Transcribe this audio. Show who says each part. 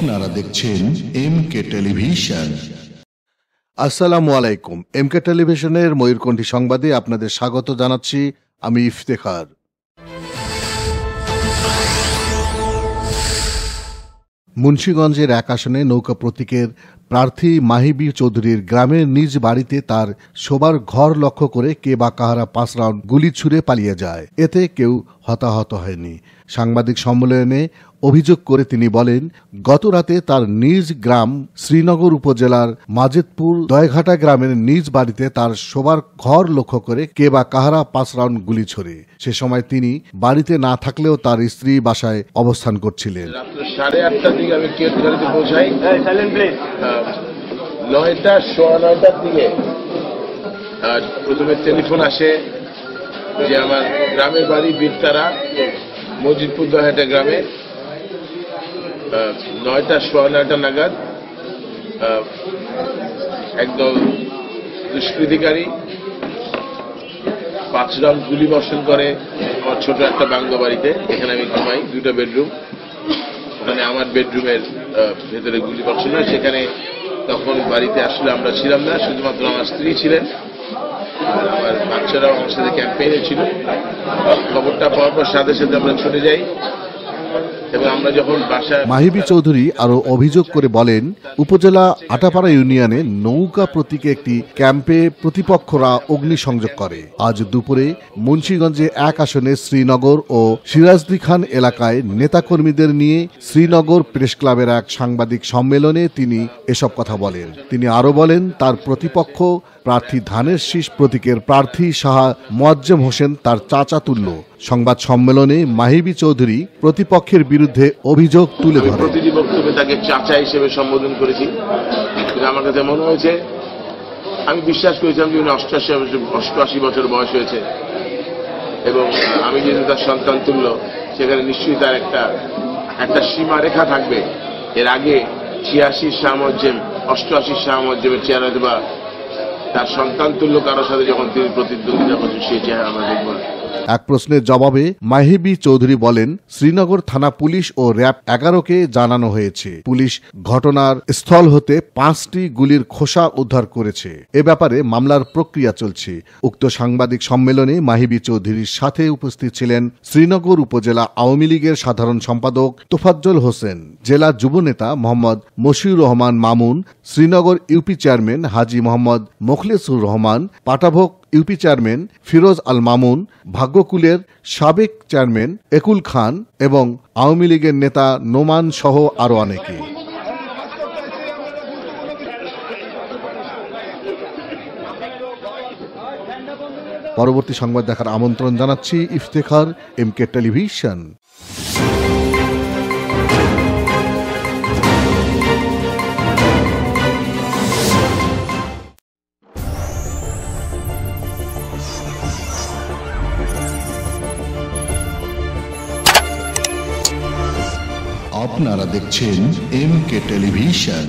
Speaker 1: আপনারা দেখছেন MK television.
Speaker 2: আসসালামু আলাইকুম। এমকে টেলিভিশনের ময়ূরকণ্ঠী সংবাদে আপনাদের স্বাগত জানাচ্ছি আমি ইফতেখার। মুন্সিগঞ্জের এক আসনে নৌকা প্রতীকের প্রার্থী মাহিবি চৌধুরীর গ্রামের নিজ বাড়িতে তার শোবার ঘর লক্ষ্য করে কে বা কাহারা 5 রাউন্ড গুলি ছুড়ে পালিয়ে যায়। এতে কেউ হতাহত হয়নি। সাংবাদিক সম্মেলনে অভিযোগ করে তিনি বলেন, গত রাতে তার নিজ গ্রাম শ্রীনগর উপজেলার মাজেদপুর দয়ঘাটা গ্রামের নিজ বাড়িতে তার শোবার ঘর লক্ষ্য করে কে বা কাহারা 5 রাউন্ড গুলি ছোড়ে। সে সময় তিনি বাড়িতে না থাকলেও তার স্ত্রী বাসায় অবস্থান করছিলেন।
Speaker 3: 8:30টার দিকে আমি কেতগাড়িতে পৌঁছাই। 9টা সোয়া 9টার দিকে প্রথমে টেলিফোন আসে যে আমার গ্রামের বাড়ি বীরতারা মজিদপুর দয়ঘাটা গ্রামে 9টা সোয়া 9টা নাগাদ একদল দুষ্কৃতিকারী 5 রাউন্ড গুলি বর্ষণ করে আমার ছোট একটা বাংলো বাড়িতে। এখানে আমি ঘুমাই, 2টা বেডরুম। ওখানে আমার বেডরুমের ভেতরে গুলি বর্ষণ হয়। সেখানে তখন বাড়িতে আসলে আমরা ছিলাম না, শুধুমাত্র আমার স্ত্রী ছিলেন, আমার বাচ্চারাও আমার সাথে ক্যাম্পেইনে ছিল। খবরটা পাওয়ার পর সাথে সাথে আমরা ছুটে যাই এবং আমরা যখন বাসায়।
Speaker 2: মাহিবি চৌধুরী আরো অভিযোগ করে বলেন, উপজেলা আটাপাড়া ইউনিয়নে নৌকা প্রতীকে একটি ক্যাম্পে প্রতিপক্ষরা অগ্নিসংযোগ করে। আজ দুপুরে মুন্সিগঞ্জে এক আসনে শ্রীনগর ও সিরাজদি খান এলাকায় নেতাকর্মীদের নিয়ে শ্রীনগর প্রেস ক্লাবের এক সাংবাদিক সম্মেলনে তিনি এসব কথা বলেন। তিনি আরো বলেন, তার প্রতিপক্ষ প্রার্থী ধানের শীষ প্রতীকের প্রার্থী শাহ মোয়াজ্জেম হোসেন তার চাচা তুল্য। সংবাদ সম্মেলনে মাহিবি চৌধুরী প্রতিপক্ষের বিরুদ্ধে অভিযোগ তুলে ধরেন।
Speaker 3: প্রতিটি বক্তব্যে তাকে চাচা হিসেবে সম্বোধন করেছি। আমার কাছে মনে হয়েছে, আমি বিশ্বাস করেছিলাম যে উনি 88 বছর বয়স হয়েছে এবং আমি যেহেতু তার সন্তান তুল্য, সেখানে নিশ্চয়ই তার একটা সীমা রেখা থাকবে। এর আগে 86 শাহ মোয়াজ্জেম 88 শাহ মোয়াজ্জেমের চেহারা দেবা তার সন্তান তুল্য কারোর সাথে যখন তিনি প্রতিদ্বন্দ্বিতা করছেন, সেই চেহারা আমরা দেখব না।
Speaker 2: এক প্রশ্নের জবাবে মাহিবি চৌধুরী বলেন, শ্রীনগর থানা পুলিশ ও র্যাব 11কে জানানো হয়েছে। পুলিশ ঘটনার স্থল হতে 5টি গুলির খোসা উদ্ধার করেছে। এ ব্যাপারে মামলার প্রক্রিয়া চলছে। উক্ত সাংবাদিক সম্মেলনে মাহিবি চৌধুরীর সাথে উপস্থিত ছিলেন শ্রীনগর উপজেলা আওয়ামী লীগের সাধারণ সম্পাদক তোফাজ্জল হোসেন, জেলা যুবনেতা Mohammad Moshiur Rahman Mamun, Srinagar UP chairman Haji Mohammad Mokhlesur Rahman, পাটাভোগ UP chairman Firoz Al Mamun, ভাগ্যকুলের সাবেক চেয়ারম্যান একুল খান এবং আওয়ামী লীগের নেতা নোমান সহ আরো অনেকে। পরবর্তী সংবাদ দেখার আমন্ত্রণ জানাচ্ছি ইফতেখার, এমকে টেলিভিশন।
Speaker 1: আপনারা দেখছেন এমকে টেলিভিশন।